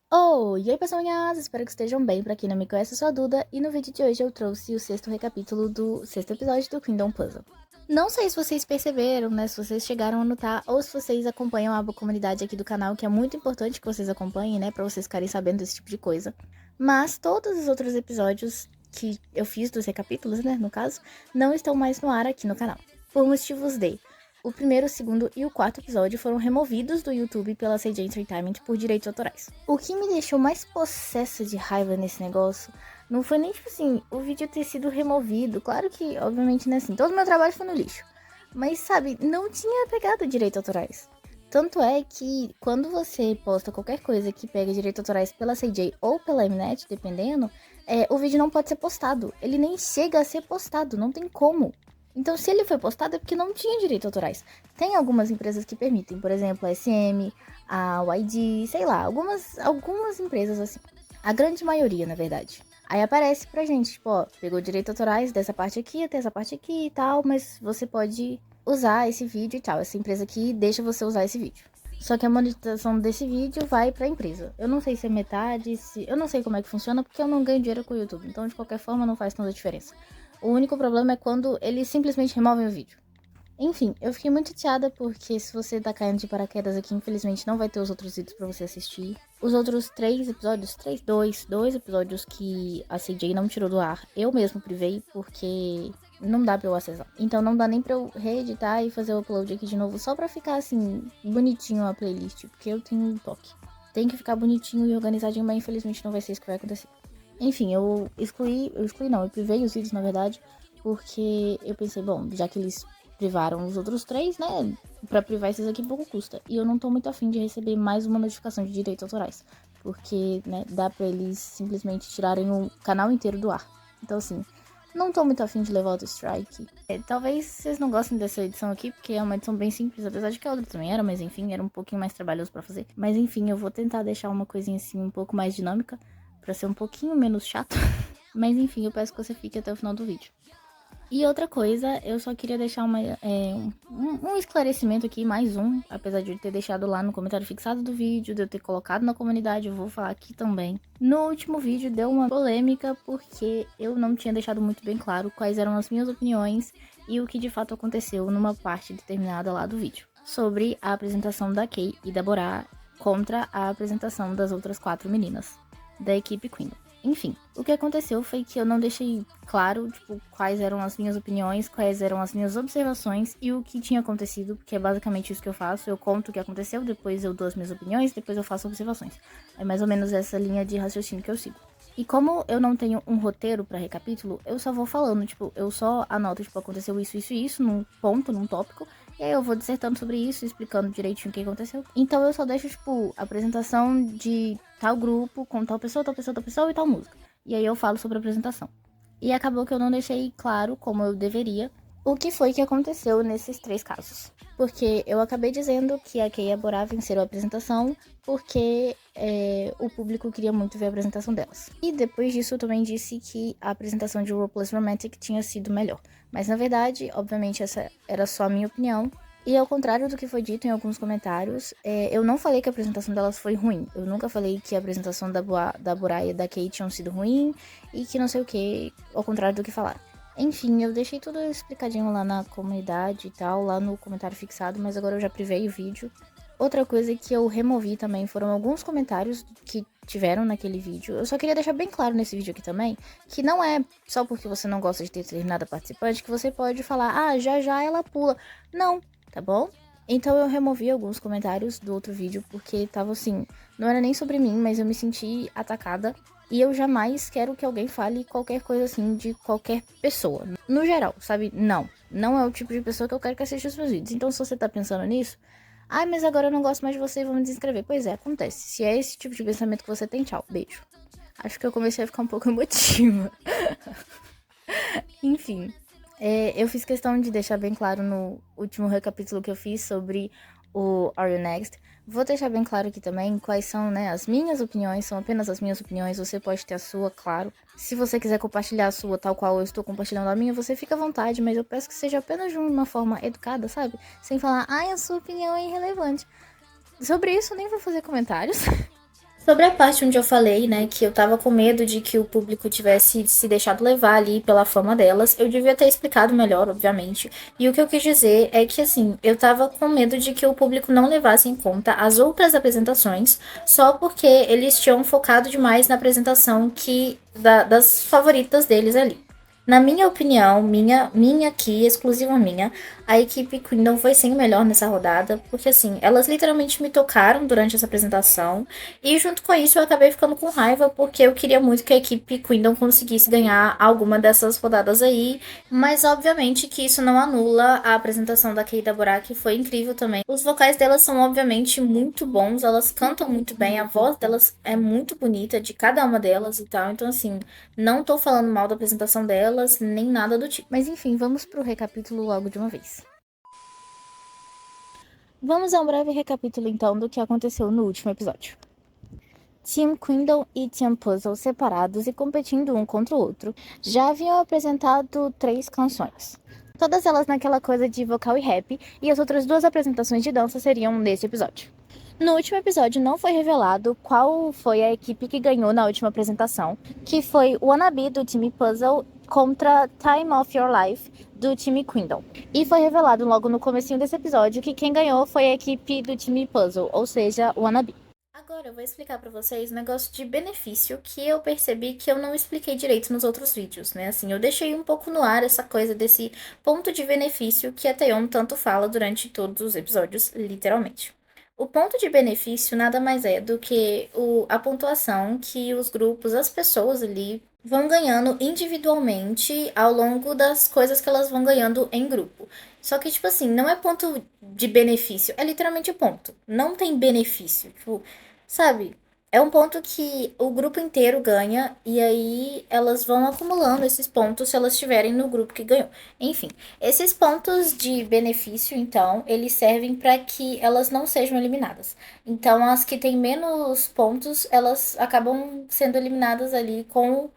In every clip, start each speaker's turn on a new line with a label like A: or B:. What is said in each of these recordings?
A: E aí pessoinhas, espero que estejam bem. Pra quem não me conhece, eu sou a Duda e no vídeo de hoje eu trouxe o sexto recapítulo do sexto episódio do Kingdom Puzzle. Não sei se vocês perceberam, né, se vocês chegaram a notar ou se vocês acompanham a aba comunidade aqui do canal, que é muito importante que vocês acompanhem, né, pra vocês ficarem sabendo desse tipo de coisa. Mas todos os outros episódios que eu fiz dos recapítulos, né, no caso, não estão mais no ar aqui no canal. Por motivos de... O primeiro, o segundo e o quarto episódio foram removidos do YouTube pela CJ Entertainment por direitos autorais. O que me deixou mais possessa de raiva nesse negócio não foi nem, tipo assim, o vídeo ter sido removido. Claro que, obviamente, né, assim, todo o meu trabalho foi no lixo. Mas, sabe, não tinha pegado direitos autorais. Tanto é que, quando você posta qualquer coisa que pega direitos autorais pela CJ ou pela Mnet, dependendo, o vídeo não pode ser postado. Ele nem chega a ser postado, não tem como. Então, se ele foi postado é porque não tinha direitos autorais. Tem algumas empresas que permitem, por exemplo, a SM, a YG, sei lá, algumas empresas assim. A grande maioria, na verdade. Aí aparece pra gente, tipo, ó, pegou direitos autorais dessa parte aqui até essa parte aqui e tal, mas você pode usar esse vídeo e tal. Essa empresa aqui deixa você usar esse vídeo. Só que a monetização desse vídeo vai pra empresa. Eu não sei se é metade, eu não sei como é que funciona, porque eu não ganho dinheiro com o YouTube. Então, de qualquer forma, não faz tanta diferença. O único problema é quando eles simplesmente removem o vídeo. Enfim, eu fiquei muito chateada porque se você tá caindo de paraquedas aqui, infelizmente não vai ter os outros vídeos pra você assistir. Os outros dois episódios que a CJ não tirou do ar, eu mesmo privei porque não dá pra eu acessar. Então não dá nem pra eu reeditar e fazer o upload aqui de novo só pra ficar assim, bonitinho a playlist, porque eu tenho um toque. Tem que ficar bonitinho e organizadinho, mas infelizmente não vai ser isso que vai acontecer. Enfim, eu privei os vídeos, na verdade, porque eu pensei, bom, já que eles privaram os outros três, né, pra privar esses aqui pouco custa. E eu não tô muito afim de receber mais uma notificação de direitos autorais, porque, né, dá pra eles simplesmente tirarem o canal inteiro do ar. Então, assim, não tô muito afim de levar outro strike. Talvez vocês não gostem dessa edição aqui, porque é uma edição bem simples, apesar de que a outra também era, mas enfim, era um pouquinho mais trabalhoso pra fazer. Mas enfim, eu vou tentar deixar uma coisinha assim um pouco mais dinâmica, pra ser um pouquinho menos chato. Mas enfim, eu peço que você fique até o final do vídeo. E outra coisa, eu só queria deixar um esclarecimento aqui, mais um, apesar de eu ter deixado lá no comentário fixado do vídeo, de eu ter colocado na comunidade, eu vou falar aqui também. No último vídeo deu uma polêmica porque eu não tinha deixado muito bem claro quais eram as minhas opiniões e o que de fato aconteceu numa parte determinada lá do vídeo, sobre a apresentação da Kay e da Borá contra a apresentação das outras 4 meninas da equipe Queen. Enfim, o que aconteceu foi que eu não deixei claro, tipo, quais eram as minhas opiniões, quais eram as minhas observações e o que tinha acontecido, porque é basicamente isso que eu faço. Eu conto o que aconteceu, depois eu dou as minhas opiniões, depois eu faço observações. É mais ou menos essa linha de raciocínio que eu sigo. E como eu não tenho um roteiro pra recapítulo, eu só vou falando, tipo, eu só anoto, tipo, aconteceu isso, isso e isso, num ponto, num tópico, e aí eu vou dissertando sobre isso, explicando direitinho o que aconteceu. Então eu só deixo, tipo, apresentação de tal grupo, com tal pessoa, tal pessoa, tal pessoa e tal música. E aí eu falo sobre a apresentação. E acabou que eu não deixei claro, como eu deveria, o que foi que aconteceu nesses 3 casos. Porque eu acabei dizendo que a Kay e a Borá venceram a apresentação porque o público queria muito ver a apresentação delas. E depois disso eu também disse que a apresentação de RuPaul's Romantic tinha sido melhor. Mas na verdade, obviamente, essa era só a minha opinião. E ao contrário do que foi dito em alguns comentários, eu não falei que a apresentação delas foi ruim. Eu nunca falei que a apresentação da Borá e da Kay tinham sido ruim e que não sei o que, ao contrário do que falaram. Enfim, eu deixei tudo explicadinho lá na comunidade e tal, lá no comentário fixado, mas agora eu já privei o vídeo. Outra coisa que eu removi também foram alguns comentários que tiveram naquele vídeo. Eu só queria deixar bem claro nesse vídeo aqui também, que não é só porque você não gosta de ter determinada participante que você pode falar, ah, já já ela pula. Não, tá bom? Então eu removi alguns comentários do outro vídeo, porque tava assim, não era nem sobre mim, mas eu me senti atacada. E eu jamais quero que alguém fale qualquer coisa assim de qualquer pessoa. No geral, sabe? Não é o tipo de pessoa que eu quero que assista os meus vídeos. Então se você tá pensando nisso, ai, mas agora eu não gosto mais de você e vou me desinscrever. Pois é, acontece. Se é esse tipo de pensamento que você tem, tchau, beijo. Acho que eu comecei a ficar um pouco emotiva. Enfim, eu fiz questão de deixar bem claro no último recapítulo que eu fiz sobre o Are You Next. Vou deixar bem claro aqui também quais são, né, as minhas opiniões, são apenas as minhas opiniões, você pode ter a sua, claro. Se você quiser compartilhar a sua tal qual eu estou compartilhando a minha, você fica à vontade, mas eu peço que seja apenas de uma forma educada, sabe? Sem falar, ai, a sua opinião é irrelevante. Sobre isso, eu nem vou fazer comentários. Sobre a parte onde eu falei, né, que eu tava com medo de que o público tivesse se deixado levar ali pela fama delas, eu devia ter explicado melhor, obviamente. E o que eu quis dizer é que, assim, eu tava com medo de que o público não levasse em conta as outras apresentações, só porque eles tinham focado demais na apresentação das favoritas deles ali. Na minha opinião, minha aqui, exclusiva minha, a equipe Kingdom foi sim melhor nessa rodada, porque assim, elas literalmente me tocaram durante essa apresentação, e junto com isso eu acabei ficando com raiva, porque eu queria muito que a equipe Kingdom conseguisse ganhar alguma dessas rodadas aí, mas obviamente que isso não anula a apresentação da Keida Bora, que foi incrível também. Os vocais delas são obviamente muito bons, elas cantam muito bem, a voz delas é muito bonita, de cada uma delas e tal, então assim, não tô falando mal da apresentação delas, nem nada do tipo. Mas enfim, vamos pro recapítulo logo de uma vez. Vamos a um breve recapítulo então do que aconteceu no último episódio. Team Quindle e Team Puzzle separados e competindo um contra o outro já haviam apresentado 3 canções. Todas elas naquela coisa de vocal e rap, e as outras 2 apresentações de dança seriam nesse episódio. No último episódio não foi revelado qual foi a equipe que ganhou na última apresentação, que foi Wannabe do time Puzzle contra Time of Your Life do time Quindle. E foi revelado logo no comecinho desse episódio que quem ganhou foi a equipe do time Puzzle, ou seja, Wannabe. Agora eu vou explicar pra vocês um negócio de benefício que eu percebi que eu não expliquei direito nos outros vídeos, né? Assim, eu deixei um pouco no ar essa coisa desse ponto de benefício que a Taeyeon tanto fala durante todos os episódios, literalmente. O ponto de benefício nada mais é do que a pontuação que os grupos, as pessoas ali, vão ganhando individualmente ao longo das coisas que elas vão ganhando em grupo. Só que, tipo assim, não é ponto de benefício, é literalmente ponto. Não tem benefício. Tipo, sabe? É um ponto que o grupo inteiro ganha e aí elas vão acumulando esses pontos se elas estiverem no grupo que ganhou. Enfim, esses pontos de benefício, então, eles servem para que elas não sejam eliminadas. Então, as que têm menos pontos, elas acabam sendo eliminadas ali com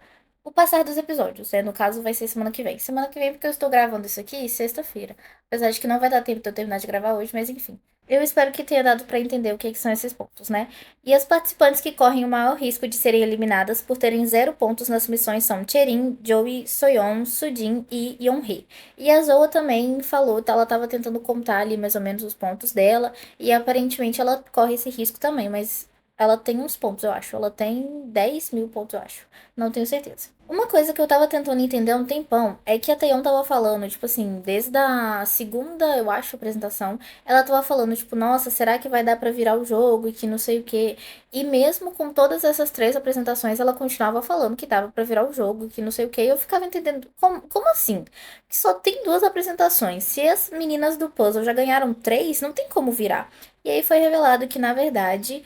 A: o passar dos episódios, né? No caso, vai ser semana que vem. Semana que vem, porque eu estou gravando isso aqui sexta-feira. Apesar de que não vai dar tempo de eu terminar de gravar hoje, mas enfim. Eu espero que tenha dado para entender o que são esses pontos, né? E as participantes que correm o maior risco de serem eliminadas por terem 0 pontos nas missões são Cherin, Joey, Soyeon, Sujin e Yeonhee. E a Zoa também falou, ela estava tentando contar ali mais ou menos os pontos dela, e aparentemente ela corre esse risco também, mas ela tem uns pontos, eu acho. Ela tem 10 mil pontos, eu acho. Não tenho certeza. Uma coisa que eu tava tentando entender há um tempão é que a Taeyeon tava falando, tipo assim, desde a segunda, eu acho, apresentação, ela tava falando, tipo, nossa, será que vai dar pra virar o jogo e que não sei o quê. E mesmo com todas essas 3 apresentações, ela continuava falando que dava pra virar o jogo, que não sei o quê. E eu ficava entendendo, como assim? Que só tem 2 apresentações. Se as meninas do puzzle já ganharam 3, não tem como virar. E aí foi revelado que, na verdade,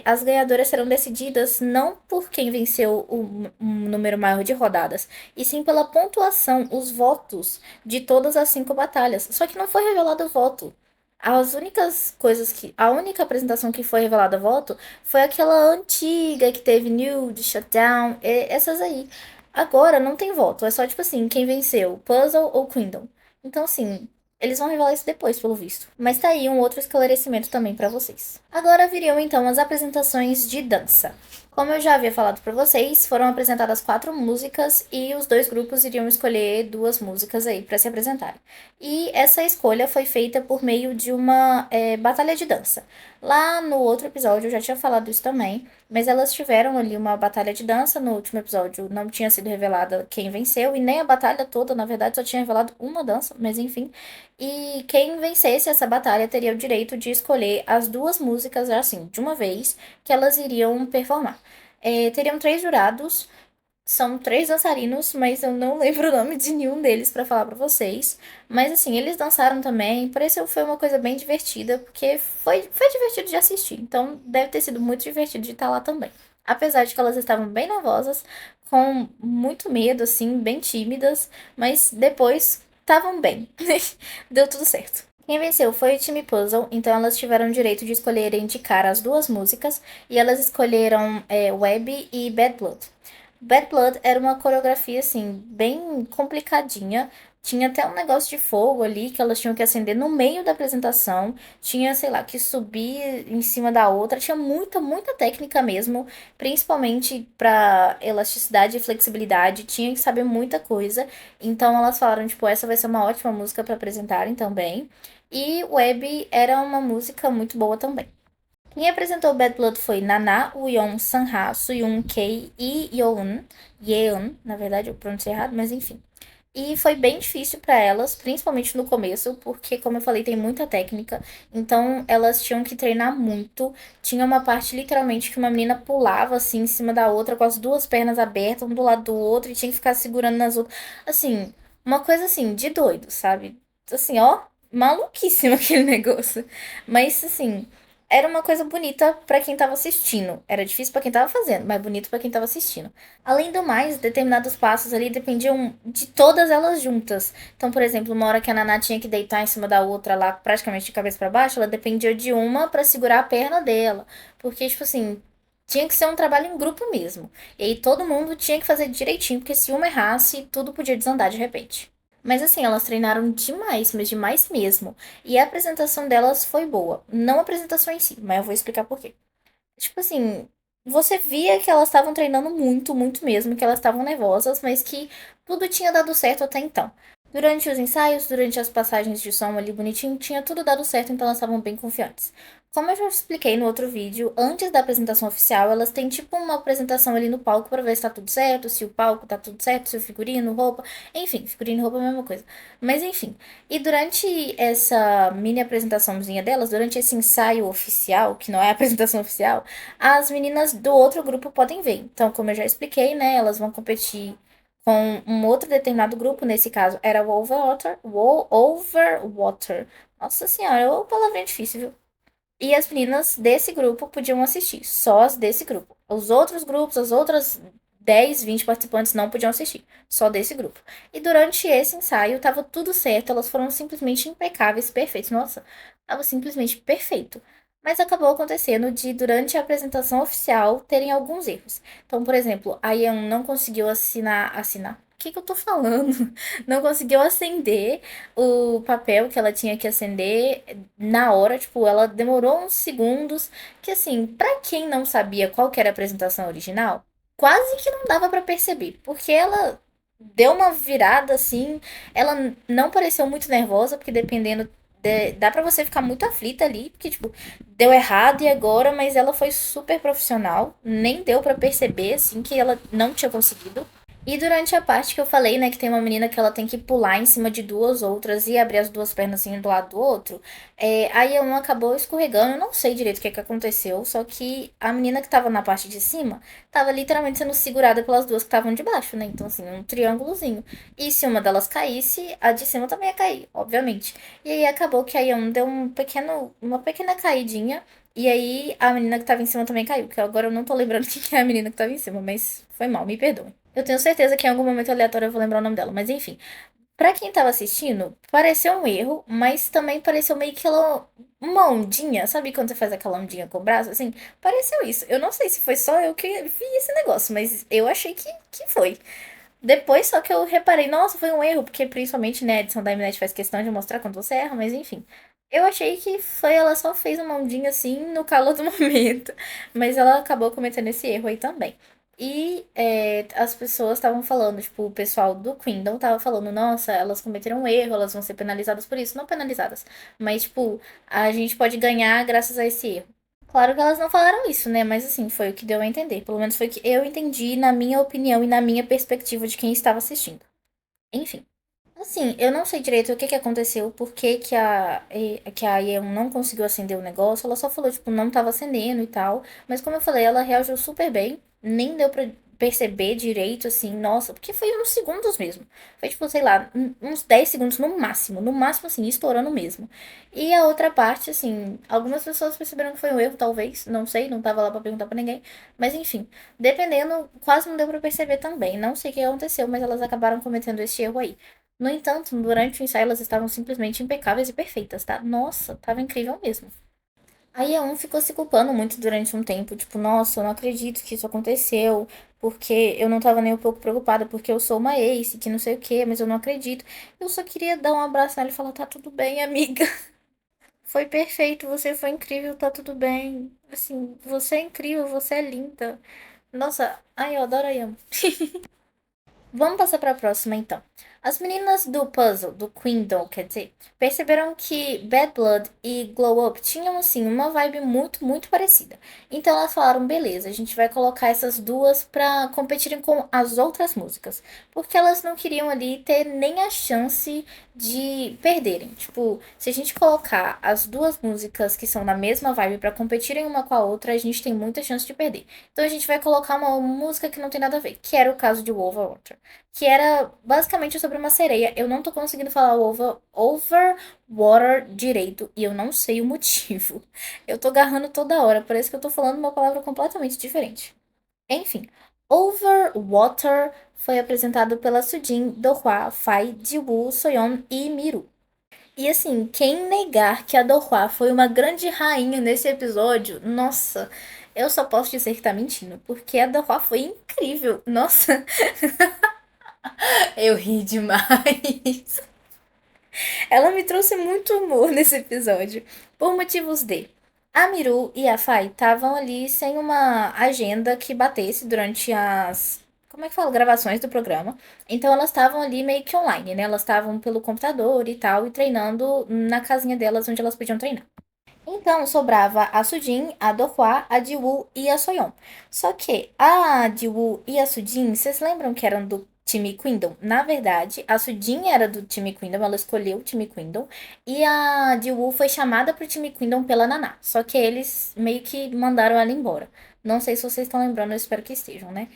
A: as ganhadoras serão decididas não por quem venceu um número maior de rodadas, e sim pela pontuação, os votos de todas as 5 batalhas. Só que não foi revelado o voto. As únicas coisas que. A única apresentação que foi revelada voto foi aquela antiga que teve Nude, Shutdown, essas aí. Agora não tem voto, é só tipo assim, quem venceu, Puzzle ou Kingdom. Então, assim, eles vão revelar isso depois, pelo visto. Mas tá aí um outro esclarecimento também pra vocês. Agora viriam então as apresentações de dança. Como eu já havia falado pra vocês, foram apresentadas 4 músicas e os 2 grupos iriam escolher 2 músicas aí pra se apresentarem. E essa escolha foi feita por meio de uma batalha de dança. Lá no outro episódio eu já tinha falado isso também, mas elas tiveram ali uma batalha de dança. No último episódio não tinha sido revelada quem venceu, e nem a batalha toda, na verdade, só tinha revelado uma dança, mas enfim. E quem vencesse essa batalha teria o direito de escolher as 2 músicas, assim, de uma vez, que elas iriam performar. Teriam 3 jurados, são 3 dançarinos, mas eu não lembro o nome de nenhum deles pra falar pra vocês. Mas assim, eles dançaram também, pareceu foi uma coisa bem divertida, porque foi divertido de assistir. Então deve ter sido muito divertido de estar lá também. Apesar de que elas estavam bem nervosas, com muito medo, assim, bem tímidas, mas depois estavam bem. Deu tudo certo. Quem venceu foi o time Puzzle, então elas tiveram o direito de escolherem de cara as 2 músicas, e elas escolheram Web e Bad Blood. Bad Blood era uma coreografia, assim, bem complicadinha, Tinha até um negócio de fogo ali que elas tinham que acender no meio da apresentação. Tinha, sei lá, que subir em cima da outra. Tinha muita, muita técnica mesmo, principalmente pra elasticidade e flexibilidade. Tinha que saber muita coisa. Então elas falaram, tipo, essa vai ser uma ótima música pra apresentarem também. E Web era uma música muito boa também. Quem apresentou Bad Blood foi Nana, Won, Sanha, Suyun, Kei e Yeon. Yeon, na verdade eu pronunciei errado, mas enfim. E foi bem difícil pra elas, principalmente no começo, porque, como eu falei, tem muita técnica. Então, elas tinham que treinar muito. Tinha uma parte, literalmente, que uma menina pulava, assim, em cima da outra, com as duas pernas abertas, um do lado do outro, e tinha que ficar segurando nas outras. Assim, uma coisa, assim, de doido, sabe? Assim, ó, maluquíssimo aquele negócio. Mas, assim, era uma coisa bonita pra quem tava assistindo. Era difícil pra quem tava fazendo, mas bonito pra quem tava assistindo. Além do mais, determinados passos ali dependiam de todas elas juntas. Então, por exemplo, uma hora que a Naná tinha que deitar em cima da outra lá, praticamente de cabeça pra baixo, ela dependia de uma pra segurar a perna dela. Porque, tipo assim, tinha que ser um trabalho em grupo mesmo. E aí todo mundo tinha que fazer direitinho, porque se uma errasse, tudo podia desandar de repente. Mas assim, elas treinaram demais, mas demais mesmo. E a apresentação delas foi boa. Não a apresentação em si, mas eu vou explicar por quê. Tipo assim, você via que elas estavam treinando muito, muito mesmo, que elas estavam nervosas, mas que tudo tinha dado certo até então. Durante os ensaios, durante as passagens de som ali bonitinho, tinha tudo dado certo, então elas estavam bem confiantes. Como eu já expliquei no outro vídeo, antes da apresentação oficial, elas têm tipo uma apresentação ali no palco pra ver se tá tudo certo, se o palco tá tudo certo, se o figurino, roupa, enfim, figurino e roupa é a mesma coisa. Mas enfim, e durante essa mini apresentaçãozinha delas, durante esse ensaio oficial, que não é a apresentação oficial, as meninas do outro grupo podem ver. Então, como eu já expliquei, né, elas vão competir com um outro determinado grupo, nesse caso era o Overwater, Overwater. Nossa senhora, é uma palavrinha difícil, viu? E as meninas desse grupo podiam assistir, só as desse grupo. Os outros grupos, as outras 10, 20 participantes não podiam assistir, só desse grupo. E durante esse ensaio tava tudo certo, elas foram simplesmente impecáveis, perfeitos. Nossa, tava simplesmente perfeito. Mas acabou acontecendo de, durante a apresentação oficial, terem alguns erros. Então, por exemplo, a Yeon não conseguiu assinar. O que que eu tô falando? Não conseguiu acender o papel que ela tinha que acender na hora, tipo, ela demorou uns segundos, que assim, pra quem não sabia qual que era a apresentação original, quase que não dava pra perceber, porque ela deu uma virada assim, ela não pareceu muito nervosa, porque dependendo dá pra você ficar muito aflita ali, porque tipo, deu errado e agora, mas ela foi super profissional, nem deu pra perceber assim que ela não tinha conseguido. E durante a parte que eu falei, né, que tem uma menina que ela tem que pular em cima de duas outras e abrir as duas pernas assim do lado do outro, aí uma acabou escorregando, eu não sei direito o que que aconteceu, só que a menina que tava na parte de cima tava literalmente sendo segurada pelas duas que estavam de baixo, né? Então, assim, um triângulozinho. E se uma delas caísse, a de cima também ia cair, obviamente. E aí acabou que a Yeon deu uma pequena caidinha. E aí a menina que tava em cima também caiu, que agora eu não tô lembrando quem que é a menina que tava em cima, mas foi mal, me perdoe. Eu tenho certeza que em algum momento aleatório eu vou lembrar o nome dela, mas enfim. Pra quem tava assistindo, pareceu um erro, mas também pareceu meio que uma ondinha, sabe quando você faz aquela ondinha com o braço, assim? Pareceu isso. Eu não sei se foi só eu que vi esse negócio, mas eu achei que foi. Depois só que eu reparei, nossa, foi um erro, porque principalmente, né, a edição da Mnet faz questão de mostrar quando você erra, mas enfim. Eu achei que foi, ela só fez uma ondinha assim no calor do momento, mas ela acabou cometendo esse erro aí também. E as pessoas estavam falando, tipo, o pessoal do Kingdom tava falando, nossa, elas cometeram um erro, elas vão ser penalizadas por isso. Não penalizadas, mas, tipo, a gente pode ganhar graças a esse erro. Claro que elas não falaram isso, né? Mas assim, foi o que deu a entender. Pelo menos foi o que eu entendi na minha opinião e na minha perspectiva de quem estava assistindo. Enfim. Assim, eu não sei direito o que que aconteceu, por que que a Yeon não conseguiu acender o negócio. Ela só falou, tipo, não tava acendendo e tal. Mas como eu falei, ela reagiu super bem. Nem deu pra perceber direito, assim, nossa, porque foi uns segundos mesmo. Foi, tipo, sei lá, uns 10 segundos no máximo. No máximo, assim, estourando mesmo. E a outra parte, assim, algumas pessoas perceberam que foi um erro, talvez. Não sei, não tava lá pra perguntar pra ninguém. Mas enfim, dependendo, quase não deu pra perceber também. Não sei o que aconteceu, mas elas acabaram cometendo esse erro aí. No entanto, durante o ensaio elas estavam simplesmente impecáveis e perfeitas, tá? Nossa, tava incrível mesmo. Aí a um ficou se culpando muito durante um tempo, tipo, nossa, eu não acredito que isso aconteceu. porque eu não tava nem um pouco preocupada, porque eu sou uma ace, que não sei o quê, mas eu não acredito. Eu só queria dar um abraço nela e falar, tá tudo bem, amiga. Foi perfeito, você foi incrível, tá tudo bem. Assim, você é incrível, você é linda. Nossa, ai, eu adoro a Yami. Vamos passar para a próxima, então. As meninas do puzzle, do Queendom, quer dizer, perceberam que Bad Blood e Glow Up tinham, assim, uma vibe muito, muito parecida. Então elas falaram, beleza, a gente vai colocar essas duas para competirem com as outras músicas. Porque elas não queriam ali ter nem a chance de perderem. Tipo, se a gente colocar as duas músicas que são na mesma vibe para competirem uma com a outra, a gente tem muita chance de perder. Então a gente vai colocar uma música que não tem nada a ver, que era o caso de Wolverwater, que era basicamente sobre uma sereia. Eu não tô conseguindo falar Overwater direito e eu não sei o motivo. Eu tô agarrando toda hora, parece que eu tô falando uma palavra completamente diferente. Enfim, Overwater foi apresentado pela Sujin, Dohwa, Fai, Jiwoo, Soyeon e Miru. E assim, quem negar que a Dohwa foi uma grande rainha nesse episódio, nossa, eu só posso dizer que tá mentindo, porque a Dohwa foi incrível. Nossa, eu ri demais. Ela me trouxe muito humor nesse episódio, por motivos de a Miru e a Fai estavam ali sem uma agenda que batesse durante as, como é que fala, gravações do programa. Então elas estavam ali meio que online, né? Elas estavam pelo computador e tal, e treinando na casinha delas onde elas podiam treinar. Então, sobrava a Sujin, a Dohwa, a Jiwoo e a Soyeon. Só que a Jiwoo e a Sujin, vocês lembram que eram do time Queendom? Na verdade, a Sujin era do time Queendom, ela escolheu o time Queendom. E a Jiwoo foi chamada pro time Queendom pela Naná. Só que eles meio que mandaram ela embora. Não sei se vocês estão lembrando, eu espero que estejam, né?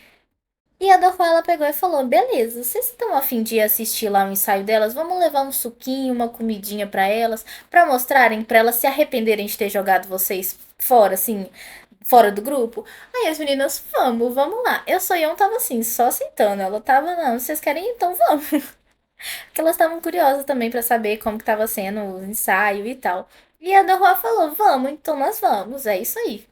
A: E a Dorval, ela pegou e falou: beleza, vocês estão a fim de assistir lá o ensaio delas? Vamos levar um suquinho, uma comidinha pra elas, pra mostrarem, pra elas se arrependerem de ter jogado vocês fora, assim, fora do grupo? Aí as meninas, vamos lá. Eu só eu tava assim, só aceitando. Ela tava, não, vocês querem ir? Então vamos. Porque elas estavam curiosas também pra saber como que tava sendo o ensaio e tal. E a Dorval falou: vamos, então nós vamos, é isso aí.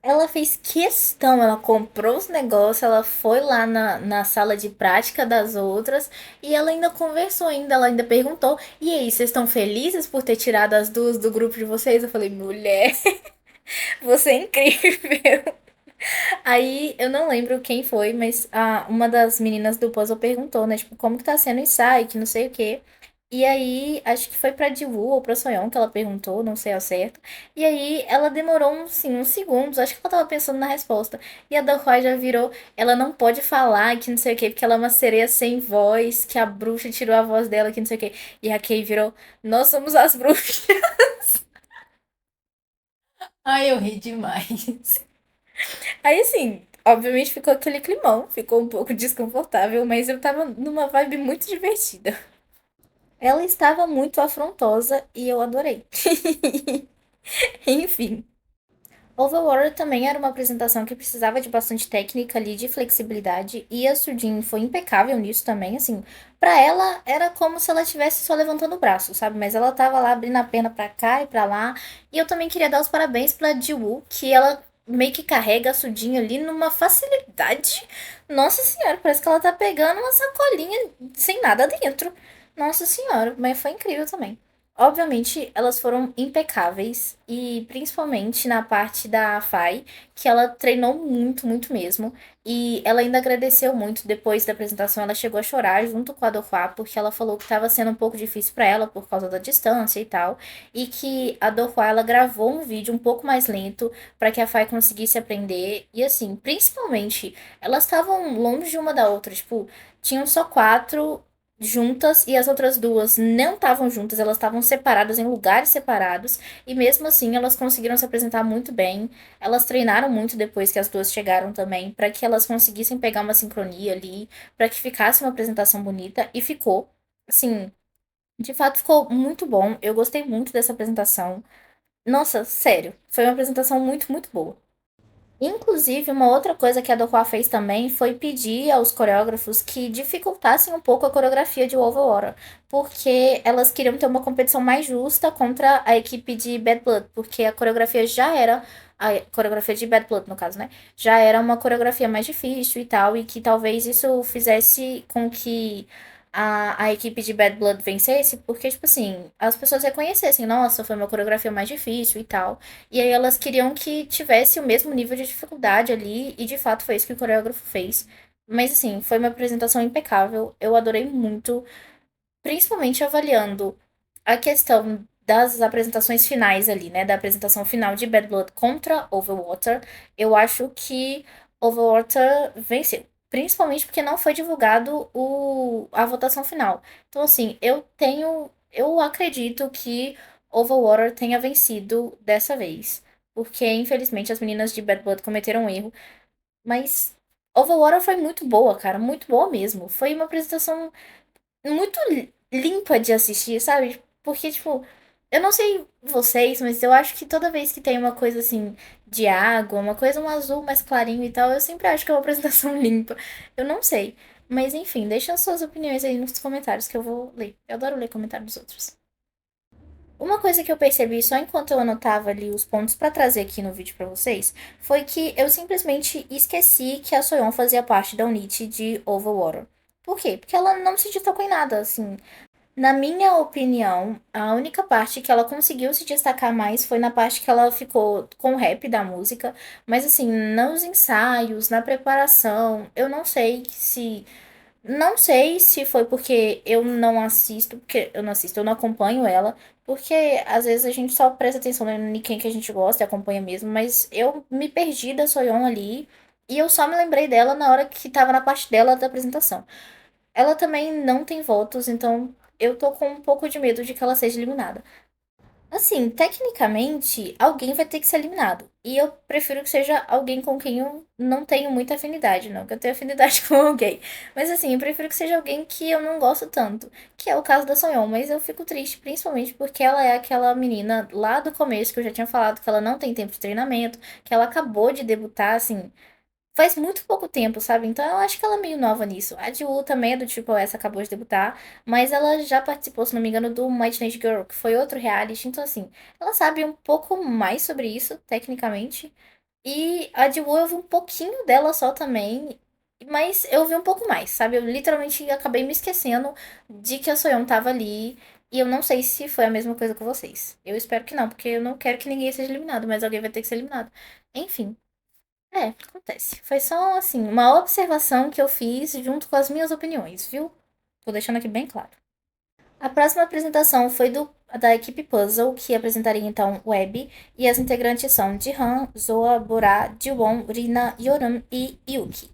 A: Ela fez questão, ela comprou os negócios, ela foi lá na sala de prática das outras e ela ainda conversou ainda, ela ainda perguntou, e aí, vocês estão felizes por ter tirado as duas do grupo de vocês? Eu falei, mulher, você é incrível. Aí eu não lembro quem foi, mas uma das meninas do puzzle perguntou, né? Tipo, como que tá sendo o ensaio, que não sei o quê. E aí, acho que foi pra Divu ou pra Sonhão que ela perguntou, não sei ao certo. E aí, ela demorou uns segundos, acho que ela tava pensando na resposta. E a Dorcai já virou, ela não pode falar, que não sei o quê, porque ela é uma sereia sem voz, que a bruxa tirou a voz dela, que não sei o quê. E a Kay virou, nós somos as bruxas. Ai, eu ri demais. Aí, assim, obviamente ficou aquele climão, ficou um pouco desconfortável, mas eu tava numa vibe muito divertida. Ela estava muito afrontosa e eu adorei. Enfim. Overwater também era uma apresentação que precisava de bastante técnica ali, de flexibilidade, e a Sujin foi impecável nisso também, assim. Pra ela, era como se ela estivesse só levantando o braço, sabe? Mas ela tava lá abrindo a perna pra cá e pra lá. E eu também queria dar os parabéns pra Jiwoo, que ela meio que carrega a Sujin ali numa facilidade. Nossa senhora, parece que ela tá pegando uma sacolinha sem nada dentro. Nossa senhora, mas foi incrível também. Obviamente, elas foram impecáveis e principalmente na parte da Fai, que ela treinou muito, muito mesmo. E ela ainda agradeceu muito depois da apresentação, ela chegou a chorar junto com a Dohwa, porque ela falou que estava sendo um pouco difícil para ela por causa da distância e tal, e que a Dohwa ela gravou um vídeo um pouco mais lento para que a Fai conseguisse aprender. E assim, principalmente, elas estavam longe uma da outra, tipo, tinham só quatro juntas e as outras duas não estavam juntas, elas estavam separadas em lugares separados e mesmo assim elas conseguiram se apresentar muito bem. Elas treinaram muito depois que as duas chegaram também para que elas conseguissem pegar uma sincronia ali, para que ficasse uma apresentação bonita e ficou. Assim, de fato ficou muito bom. Eu gostei muito dessa apresentação. Nossa, sério, foi uma apresentação muito, muito boa. Inclusive, uma outra coisa que a Dohwa fez também foi pedir aos coreógrafos que dificultassem um pouco a coreografia de Overwater, porque elas queriam ter uma competição mais justa contra a equipe de Bad Blood, porque a coreografia já era, a coreografia de Bad Blood, no caso, né? Já era uma coreografia mais difícil e tal, e que talvez isso fizesse com que a equipe de Bad Blood vencesse, porque, tipo assim, as pessoas reconhecessem, nossa, foi uma coreografia mais difícil e tal. E aí elas queriam que tivesse o mesmo nível de dificuldade ali, e de fato foi isso que o coreógrafo fez. Mas assim, foi uma apresentação impecável, eu adorei muito, principalmente avaliando a questão das apresentações finais ali, né? Da apresentação final de Bad Blood contra Overwater. Eu acho que Overwater venceu. Principalmente porque não foi divulgado a votação final. Então, assim, eu acredito que Overwater tenha vencido dessa vez. Porque, infelizmente, as meninas de Bad Blood cometeram um erro. Mas Overwater foi muito boa, cara. Muito boa mesmo. Foi uma apresentação muito limpa de assistir, sabe? Porque, tipo, eu não sei vocês, mas eu acho que toda vez que tem uma coisa assim de água, uma coisa um azul mais clarinho e tal, eu sempre acho que é uma apresentação limpa. Eu não sei. Mas enfim, deixa as suas opiniões aí nos comentários que eu vou ler. Eu adoro ler comentários dos outros. Uma coisa que eu percebi só enquanto eu anotava ali os pontos pra trazer aqui no vídeo pra vocês foi que eu simplesmente esqueci que a Soyeon fazia parte da unit de Overwater. Por quê? Porque ela não se destacou em nada, assim. Na minha opinião, a única parte que ela conseguiu se destacar mais foi na parte que ela ficou com o rap da música, mas assim, nos ensaios, na preparação, eu não sei se foi porque eu não assisto, porque eu não assisto, eu não acompanho ela, porque às vezes a gente só presta atenção em quem que a gente gosta e acompanha mesmo, mas eu me perdi da Soyeon ali e eu só me lembrei dela na hora que tava na parte dela da apresentação. Ela também não tem votos, então eu tô com um pouco de medo de que ela seja eliminada. Assim, tecnicamente, alguém vai ter que ser eliminado. E eu prefiro que seja alguém com quem eu não tenho muita afinidade, não que eu tenha afinidade com alguém. Mas assim, eu prefiro que seja alguém que eu não gosto tanto, que é o caso da Sonyeon. Mas eu fico triste, principalmente porque ela é aquela menina lá do começo que eu já tinha falado que ela não tem tempo de treinamento, que ela acabou de debutar, assim, faz muito pouco tempo, sabe? Então eu acho que ela é meio nova nisso. A Jiwoo também é do tipo essa, acabou de debutar, mas ela já participou, se não me engano, do Might Teenage Girl, que foi outro reality. Então, assim, ela sabe um pouco mais sobre isso, tecnicamente. E a Jiwoo eu vi um pouquinho dela só também, mas eu vi um pouco mais, sabe? Eu literalmente acabei me esquecendo de que a Soyeon tava ali. E eu não sei se foi a mesma coisa com vocês. Eu espero que não, porque eu não quero que ninguém seja eliminado, mas alguém vai ter que ser eliminado. Enfim. É, acontece. Foi só, assim, uma observação que eu fiz junto com as minhas opiniões, viu? Tô deixando aqui bem claro. A próxima apresentação foi da equipe Puzzle, que apresentaria então Web, e as integrantes são Jihan, Zoa, Bora, Jiwon, Rina, Yoram e Yuki.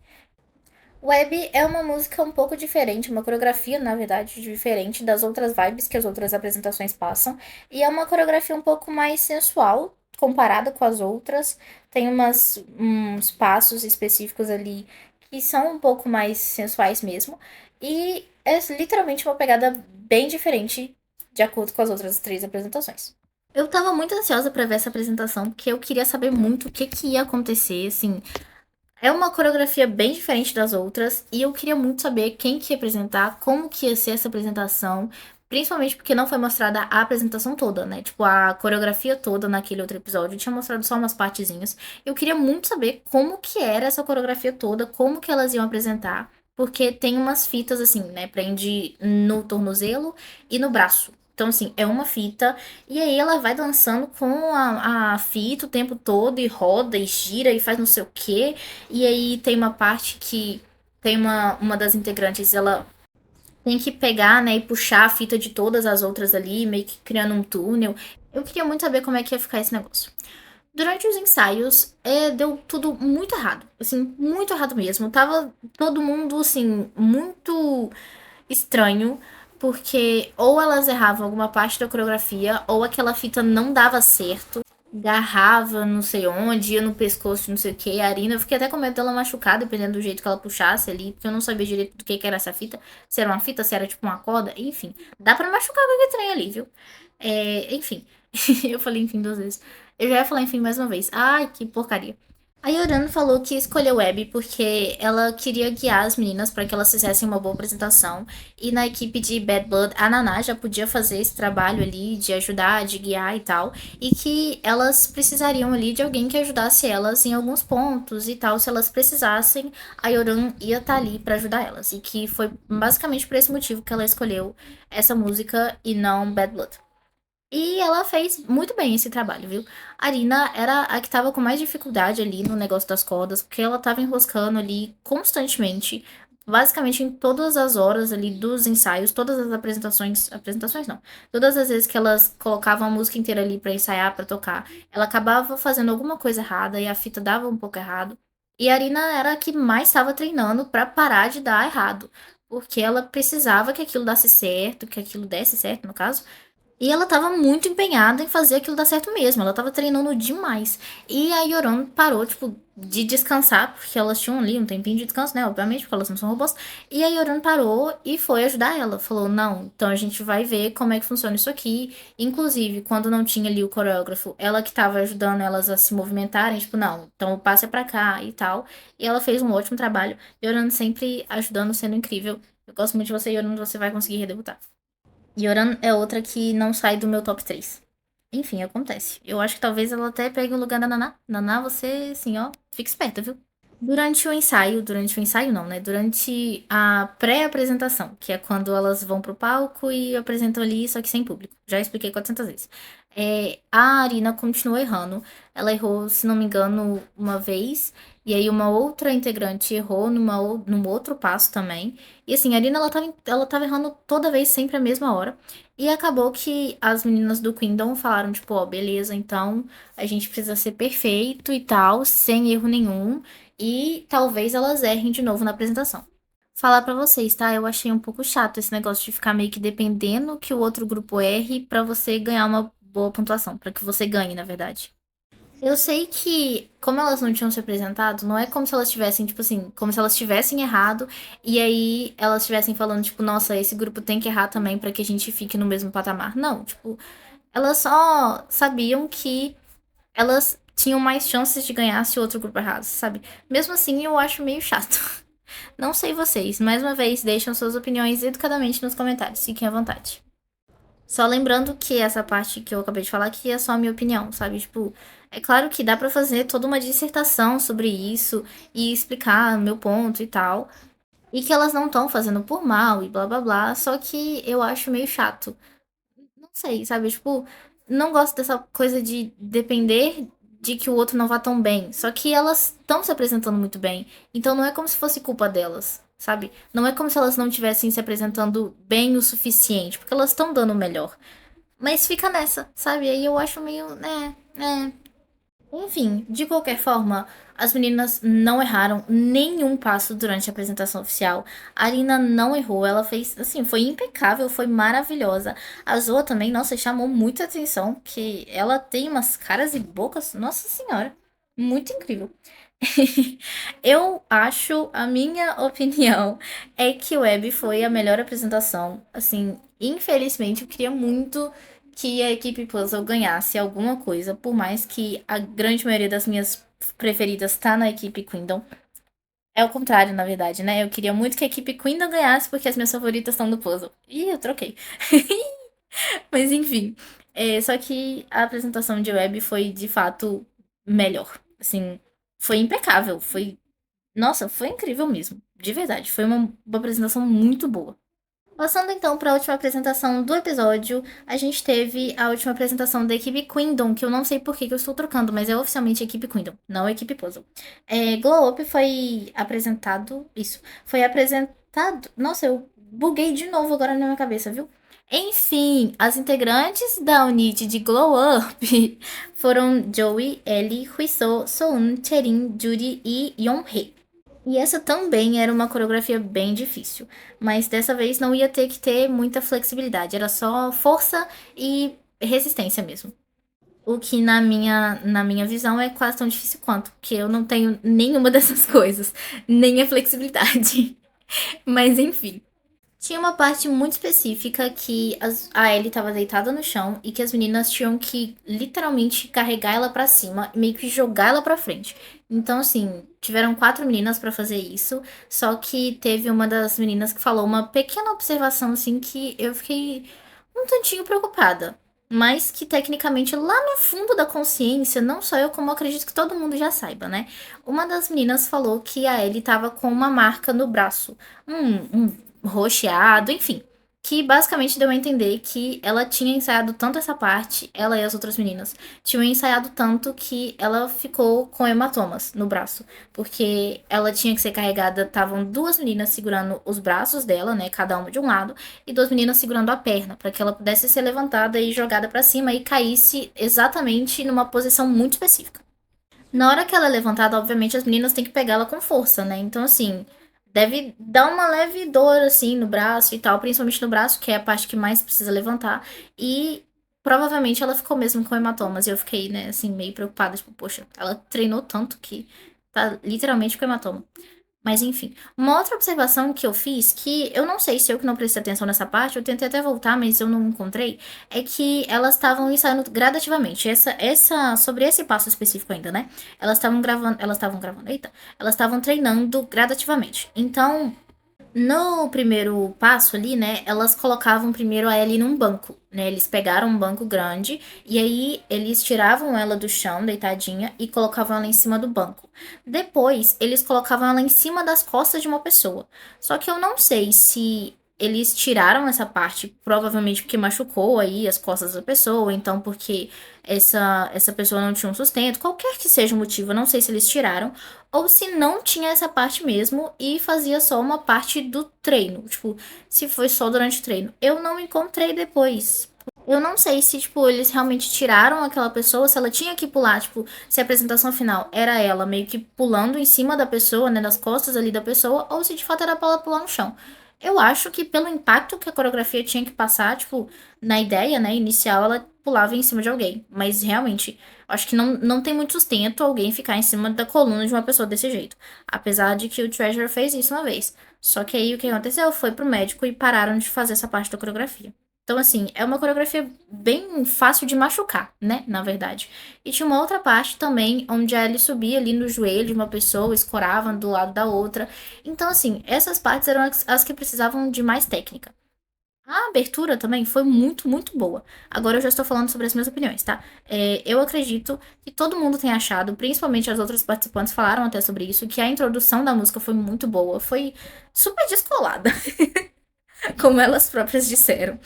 A: Web é uma música um pouco diferente, uma coreografia, na verdade, diferente das outras vibes que as outras apresentações passam. E é uma coreografia um pouco mais sensual, comparada com as outras. Tem uns passos específicos ali que são um pouco mais sensuais mesmo. E é literalmente uma pegada bem diferente de acordo com as outras três apresentações. Eu tava muito ansiosa pra ver essa apresentação, porque eu queria saber muito o que que ia acontecer, assim. É uma coreografia bem diferente das outras e eu queria muito saber quem que ia apresentar, como que ia ser essa apresentação, principalmente porque não foi mostrada a apresentação toda, né? Tipo, a coreografia toda naquele outro episódio tinha mostrado só umas partezinhas. Eu queria muito saber como que era essa coreografia toda, como que elas iam apresentar, porque tem umas fitas assim, né? Prende no tornozelo e no braço. Então, assim, é uma fita e aí ela vai dançando com a fita o tempo todo e roda e gira e faz não sei o quê. E aí tem uma parte que tem uma das integrantes, ela tem que pegar, né, e puxar a fita de todas as outras ali, meio que criando um túnel. Eu queria muito saber como é que ia ficar esse negócio. Durante os ensaios, deu tudo muito errado. Assim, muito errado mesmo. Tava todo mundo, assim, muito estranho, porque ou elas erravam alguma parte da coreografia, ou aquela fita não dava certo, garrava não sei onde, ia no pescoço, não sei o que. A Arina, eu fiquei até com medo dela machucar, dependendo do jeito que ela puxasse ali, porque eu não sabia direito do que era essa fita, se era uma fita, se era tipo uma corda, enfim. Dá pra machucar qualquer trem ali, viu? Enfim. Eu falei enfim duas vezes. Eu já ia falar enfim mais uma vez. Ai, que porcaria. A Yoran falou que escolheu Abby porque ela queria guiar as meninas para que elas fizessem uma boa apresentação. E na equipe de Bad Blood, a Naná já podia fazer esse trabalho ali de ajudar, de guiar e tal. E que elas precisariam ali de alguém que ajudasse elas em alguns pontos e tal. Se elas precisassem, a Yoran ia estar ali para ajudar elas. E que foi basicamente por esse motivo que ela escolheu essa música e não Bad Blood. E ela fez muito bem esse trabalho, viu? A Arina era a que tava com mais dificuldade ali no negócio das cordas, porque ela tava enroscando ali constantemente, basicamente em todas as horas ali dos ensaios, todas as apresentações não, todas as vezes que elas colocavam a música inteira ali pra ensaiar, pra tocar, ela acabava fazendo alguma coisa errada e a fita dava um pouco errado. E a Arina era a que mais estava treinando pra parar de dar errado, porque ela precisava que aquilo desse certo, que aquilo desse certo, no caso. E ela tava muito empenhada em fazer aquilo dar certo mesmo. Ela tava treinando demais. E a Yoran parou, tipo, de descansar, porque elas tinham ali um tempinho de descanso, né? Obviamente, porque elas não são robôs. E a Yoran parou e foi ajudar ela. Falou: não, então a gente vai ver como é que funciona isso aqui. Inclusive, quando não tinha ali o coreógrafo, ela que tava ajudando elas a se movimentarem, tipo, não, então o passe é pra cá e tal. E ela fez um ótimo trabalho. Yoran sempre ajudando, sendo incrível. Eu gosto muito de você, Yoran, você vai conseguir redebutar. Yoran é outra que não sai do meu top 3. Enfim, acontece. Eu acho que talvez ela até pegue o lugar da Naná. Naná, você, assim, ó, fica esperta, viu? Durante o ensaio não, né? Durante a pré-apresentação, que é quando elas vão pro palco e apresentam ali, só que sem público. Já expliquei 400 vezes. A Arina continua errando. Ela errou, se não me engano, uma vez. E aí uma outra integrante errou num outro passo também. E assim, a Arina, ela tava errando toda vez, sempre a mesma hora. E acabou que as meninas do Kingdom falaram, tipo, ó, beleza, então a gente precisa ser perfeito e tal, sem erro nenhum. E talvez elas errem de novo na apresentação. Falar pra vocês, tá? Eu achei um pouco chato esse negócio de ficar meio que dependendo que o outro grupo erre pra você ganhar uma boa pontuação, pra que você ganhe, na verdade. Eu sei que, como elas não tinham se apresentado, não é como se elas tivessem, tipo assim, como se elas tivessem errado e aí elas estivessem falando, tipo, nossa, esse grupo tem que errar também pra que a gente fique no mesmo patamar. Não, tipo, elas só sabiam que elas tinham mais chances de ganhar se o outro grupo errasse, sabe? Mesmo assim, eu acho meio chato. Não sei vocês, mais uma vez, deixam suas opiniões educadamente nos comentários, fiquem à vontade. Só lembrando que essa parte que eu acabei de falar aqui é só a minha opinião, sabe? Tipo, é claro que dá pra fazer toda uma dissertação sobre isso e explicar meu ponto e tal. E que elas não estão fazendo por mal e blá blá blá, só que eu acho meio chato. Não sei, sabe? Tipo, não gosto dessa coisa de depender de que o outro não vá tão bem. Só que elas estão se apresentando muito bem. Então não é como se fosse culpa delas, sabe? Não é como se elas não estivessem se apresentando bem o suficiente, porque elas estão dando o melhor. Mas fica nessa, sabe? Aí eu acho meio, né. Enfim, de qualquer forma, as meninas não erraram nenhum passo durante a apresentação oficial. A Arina não errou, ela fez, assim, foi impecável, foi maravilhosa. A Zoa também, nossa, chamou muita atenção, porque ela tem umas caras e bocas, nossa senhora, muito incrível. Eu acho, a minha opinião é que o Abby foi a melhor apresentação. Assim, infelizmente, eu queria muito que a equipe Puzzle ganhasse alguma coisa, por mais que a grande maioria das minhas preferidas tá na equipe Kingdom. É o contrário, na verdade, né? Eu queria muito que a equipe Kingdom ganhasse, porque as minhas favoritas estão no puzzle. Ih, eu troquei. Mas enfim. Só que a apresentação de Web foi de fato melhor. Assim, foi impecável. Nossa, foi incrível mesmo. De verdade. Foi uma apresentação muito boa. Passando então para a última apresentação do episódio, a gente teve a última apresentação da equipe Queendom, que eu não sei por que eu estou trocando, mas é oficialmente a equipe Queendom, não a equipe Puzzle. Glow Up foi apresentado. Isso. Foi apresentado. Nossa, eu buguei de novo agora na minha cabeça, viu? Enfim, as integrantes da unit de Glow Up foram Joey, Ellie, Huiso, Soon, Cherin, Judy e Yeonhae. E essa também era uma coreografia bem difícil, mas dessa vez não ia ter que ter muita flexibilidade, era só força e resistência mesmo. O que na minha visão é quase tão difícil quanto, porque eu não tenho nenhuma dessas coisas, nem a flexibilidade. Mas enfim. Tinha uma parte muito específica que a Ellie tava deitada no chão e que as meninas tinham que literalmente carregar ela pra cima e meio que jogar ela pra frente. Então, assim, tiveram 4 meninas pra fazer isso, só que teve uma das meninas que falou uma pequena observação, assim, que eu fiquei um tantinho preocupada. Mas que tecnicamente lá no fundo da consciência, não só eu, como eu acredito que todo mundo já saiba, né? Uma das meninas falou que a Ellie tava com uma marca no braço, um roxeado, enfim. Que basicamente deu a entender que ela tinha ensaiado tanto essa parte, ela e as outras meninas, tinham ensaiado tanto que ela ficou com hematomas no braço. Porque ela tinha que ser carregada, estavam 2 meninas segurando os braços dela, né? Cada uma de um lado, e 2 meninas segurando a perna, para que ela pudesse ser levantada e jogada para cima e caísse exatamente numa posição muito específica. Na hora que ela é levantada, obviamente as meninas têm que pegá-la com força, né? Então, assim, deve dar uma leve dor, assim, no braço e tal, principalmente no braço, que é a parte que mais precisa levantar. E provavelmente ela ficou mesmo com hematomas. E eu fiquei, né, assim, meio preocupada, tipo, poxa, ela treinou tanto que tá literalmente com hematoma. Mas enfim, uma outra observação que eu fiz, que eu não sei se eu que não prestei atenção nessa parte, eu tentei até voltar, mas eu não encontrei, é que elas estavam ensaiando gradativamente. Sobre esse passo específico ainda, né? Eita, elas estavam treinando gradativamente. Então, no primeiro passo ali, né, elas colocavam primeiro a Ellie num banco, né? Eles pegaram um banco grande e aí eles tiravam ela do chão, deitadinha, e colocavam ela em cima do banco. Depois, eles colocavam ela em cima das costas de uma pessoa. Só que eu não sei se eles tiraram essa parte, provavelmente porque machucou aí as costas da pessoa, então porque essa pessoa não tinha um sustento, qualquer que seja o motivo, eu não sei se eles tiraram ou se não tinha essa parte mesmo e fazia só uma parte do treino. Tipo, se foi só durante o treino. Eu não encontrei depois. Eu não sei se, tipo, eles realmente tiraram aquela pessoa, se ela tinha que pular, tipo, se a apresentação final era ela meio que pulando em cima da pessoa, né, nas costas ali da pessoa, ou se de fato era pra ela pular no chão. Eu acho que pelo impacto que a coreografia tinha que passar, tipo, na ideia, né, inicial, ela pulava em cima de alguém. Mas realmente, acho que não tem muito sustento alguém ficar em cima da coluna de uma pessoa desse jeito. Apesar de que o Treasure fez isso uma vez. Só que aí o que aconteceu? Foi pro médico e pararam de fazer essa parte da coreografia. Então, assim, é uma coreografia bem fácil de machucar, né? Na verdade. E tinha uma outra parte também, onde a Ellie subia ali no joelho de uma pessoa, escorava do lado da outra. Então, assim, essas partes eram as que precisavam de mais técnica. A abertura também foi muito, muito boa. Agora eu já estou falando sobre as minhas opiniões, tá? Eu acredito que todo mundo tem achado, principalmente as outras participantes falaram até sobre isso, que a introdução da música foi muito boa. Foi super descolada, como elas próprias disseram.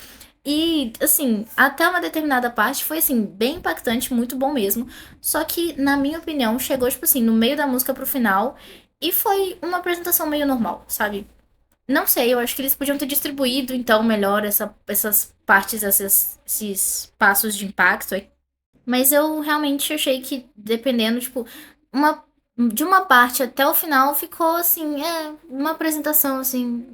A: E, assim, até uma determinada parte foi, assim, bem impactante, muito bom mesmo. Só que, na minha opinião, chegou, tipo assim, no meio da música pro final e foi uma apresentação meio normal, sabe? Não sei, eu acho que eles podiam ter distribuído, então, melhor essas partes, esses passos de impacto. Mas eu realmente achei que, dependendo, tipo, uma, de uma parte até o final ficou assim, uma apresentação assim,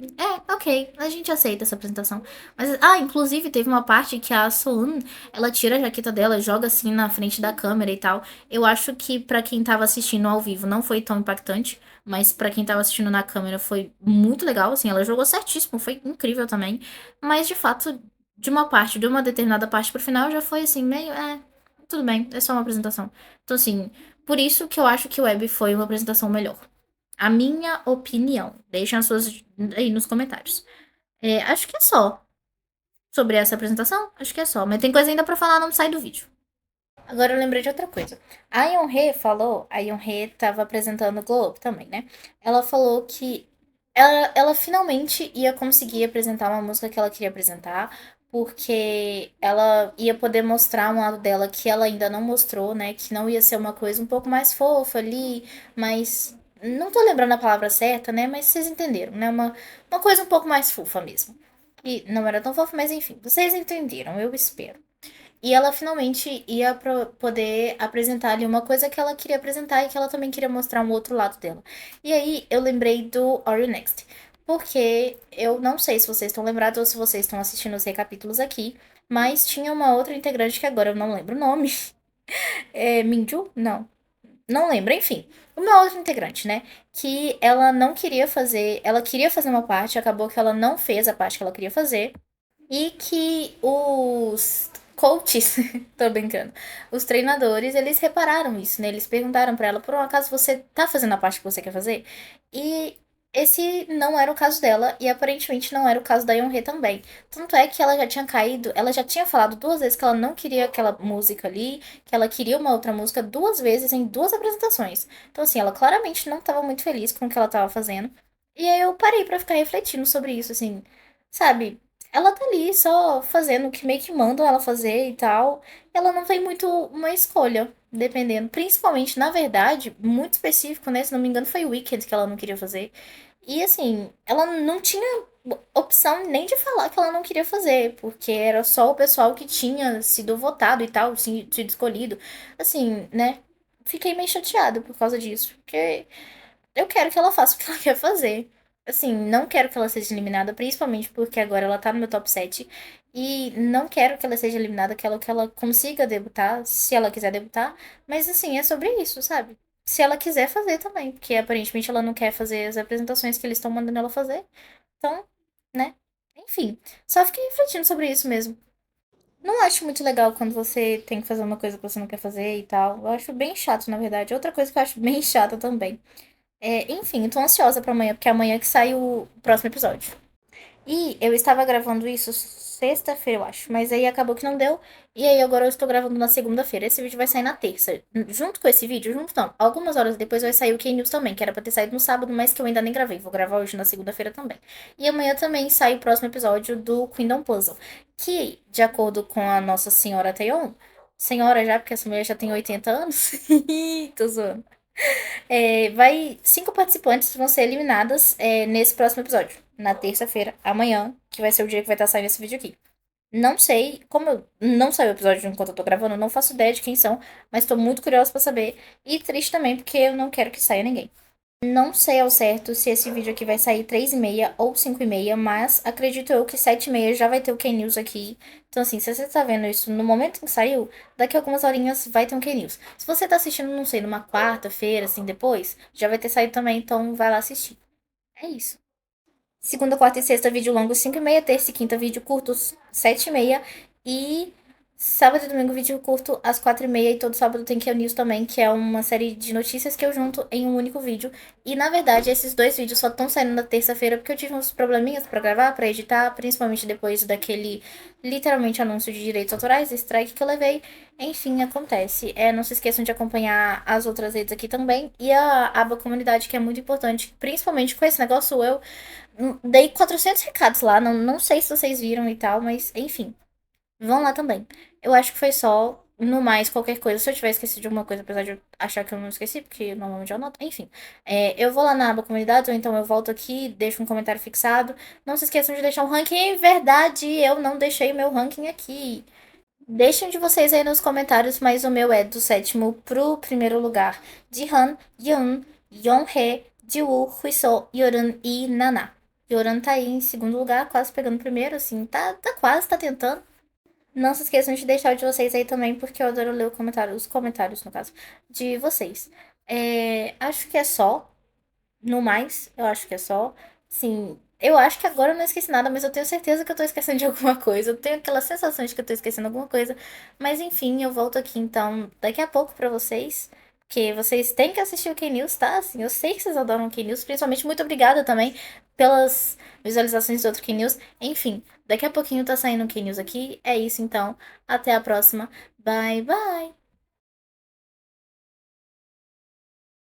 A: ok, a gente aceita essa apresentação. Mas, inclusive teve uma parte que a Soon, ela tira a jaqueta dela, joga assim na frente da câmera e tal. Eu acho que pra quem tava assistindo ao vivo não foi tão impactante, mas pra quem tava assistindo na câmera foi muito legal, assim, ela jogou certíssimo, foi incrível também. Mas, de fato, de uma determinada parte pro final já foi assim, meio, tudo bem, é só uma apresentação. Então, assim, por isso que eu acho que o Web foi uma apresentação melhor. A minha opinião. Deixem as suas aí nos comentários. Acho que é só. Sobre essa apresentação, acho que é só. Mas tem coisa ainda pra falar, não sai do vídeo. Agora eu lembrei de outra coisa. A Yeonhee falou, a Yeonhee tava apresentando o Glow Up também, né? Ela falou que ela finalmente ia conseguir apresentar uma música que ela queria apresentar, porque ela ia poder mostrar um lado dela que ela ainda não mostrou, né? Que não ia ser uma coisa um pouco mais fofa ali, mas não tô lembrando a palavra certa, né? Mas vocês entenderam, né? Uma coisa um pouco mais fofa mesmo. E não era tão fofa, mas enfim, vocês entenderam, eu espero. E ela finalmente ia poder apresentar ali uma coisa que ela queria apresentar e que ela também queria mostrar um outro lado dela. E aí eu lembrei do Are You Next? Porque eu não sei se vocês estão lembrados ou se vocês estão assistindo os recapítulos aqui, mas tinha uma outra integrante que agora eu não lembro o nome. Minju? Não. Não lembro, enfim. Uma outra integrante, né? Que ela não queria fazer. Ela queria fazer uma parte, acabou que ela não fez a parte que ela queria fazer. E que coaches, tô brincando, os treinadores, eles repararam isso, né? Eles perguntaram pra ela, por um acaso você tá fazendo a parte que você quer fazer? E esse não era o caso dela, e aparentemente não era o caso da Yeonhye também. Tanto é que ela já tinha caído, ela já tinha falado duas vezes que ela não queria aquela música ali, que ela queria uma outra música duas vezes em duas apresentações. Então, assim, ela claramente não tava muito feliz com o que ela tava fazendo. E aí eu parei pra ficar refletindo sobre isso, assim, sabe? Ela tá ali só fazendo o que meio que mandam ela fazer e tal. Ela não tem muito uma escolha, dependendo. Principalmente, na verdade, muito específico, né? Se não me engano, foi o Weekend que ela não queria fazer. E assim, ela não tinha opção nem de falar que ela não queria fazer, porque era só o pessoal que tinha sido votado e tal, sido escolhido. Assim, né? Fiquei meio chateada por causa disso, porque eu quero que ela faça o que ela quer fazer. Assim, não quero que ela seja eliminada, principalmente porque agora ela tá no meu top 7. E não quero que ela seja eliminada, quero que ela consiga debutar, se ela quiser debutar. Mas assim, é sobre isso, sabe? Se ela quiser fazer também, porque aparentemente ela não quer fazer as apresentações que eles estão mandando ela fazer. Então, né? Enfim, só fiquei refletindo sobre isso mesmo. Não acho muito legal quando você tem que fazer uma coisa que você não quer fazer e tal. Eu acho bem chato, na verdade. Outra coisa que eu acho bem chata também. Enfim, eu tô ansiosa pra amanhã, porque amanhã que sai o próximo episódio. E eu estava gravando isso sexta-feira, eu acho. Mas aí acabou que não deu. E aí agora eu estou gravando na segunda-feira. Esse vídeo vai sair na terça. Junto com esse vídeo, junto não. Algumas horas depois vai sair o K-News também, que era pra ter saído no sábado, mas que eu ainda nem gravei. Vou gravar hoje na segunda-feira também. E amanhã também sai o próximo episódio do Kingdom Puzzle. Que, de acordo com a Nossa Senhora Taeyeon, senhora já, porque essa mulher já tem 80 anos. Tô zoando. Cinco participantes vão ser eliminadas nesse próximo episódio, na terça-feira, amanhã, que vai ser o dia que vai estar saindo esse vídeo aqui. Não sei, como eu não saiu o episódio enquanto eu tô gravando, eu não faço ideia de quem são, mas tô muito curiosa pra saber. E triste também, porque eu não quero que saia ninguém. Não sei ao certo se esse vídeo aqui vai sair 3h30 ou 5h30, mas acredito eu que 7h30 já vai ter o K-News aqui. Então, assim, se você tá vendo isso no momento em que saiu, daqui a algumas horinhas vai ter um K-News. Se você tá assistindo, não sei, numa quarta-feira, assim, depois, já vai ter saído também, então vai lá assistir. É isso. Segunda, quarta e sexta, vídeo longo 5h30. Terça e quinta, vídeo curto 7h30. E sábado e domingo, vídeo curto às 4h30. E todo sábado tem que News também, que é uma série de notícias que eu junto em um único vídeo. E na verdade, esses dois vídeos só estão saindo na terça-feira porque eu tive uns probleminhas pra gravar, pra editar, principalmente depois daquele literalmente anúncio de direitos autorais, strike que eu levei. Enfim, acontece. Não se esqueçam de acompanhar as outras redes aqui também. E a aba comunidade, que é muito importante, principalmente com esse negócio. Eu dei 400 recados lá, não sei se vocês viram e tal, mas enfim, vão lá também. Eu acho que foi só, no mais, qualquer coisa. Se eu tiver esquecido de alguma coisa, apesar de eu achar que eu não esqueci, porque normalmente eu anoto, enfim. Eu vou lá na aba comunidade, ou então eu volto aqui, deixo um comentário fixado. Não se esqueçam de deixar um ranking. Em verdade, eu não deixei o meu ranking aqui. Deixem de vocês aí nos comentários, mas o meu é do sétimo pro primeiro lugar. Jihan, Yeon, Yeonhae, Jiwoo, Huiso, Yoran e Nana. Yoran tá aí em segundo lugar, quase pegando o primeiro, assim, tá quase, tá tentando. Não se esqueçam de deixar o de vocês aí também, porque eu adoro ler os comentários, no caso, de vocês. Acho que é só. No mais, eu acho que é só. Sim, eu acho que agora eu não esqueci nada, mas eu tenho certeza que eu tô esquecendo de alguma coisa. Eu tenho aquela sensação de que eu tô esquecendo alguma coisa. Mas enfim, eu volto aqui então daqui a pouco pra vocês. Porque vocês têm que assistir o K-News, tá? Assim, eu sei que vocês adoram o K-News. Principalmente, muito obrigada também pelas visualizações do outro K-News. Enfim, daqui a pouquinho tá saindo o K-News aqui. É isso então. Até a próxima. Bye, bye!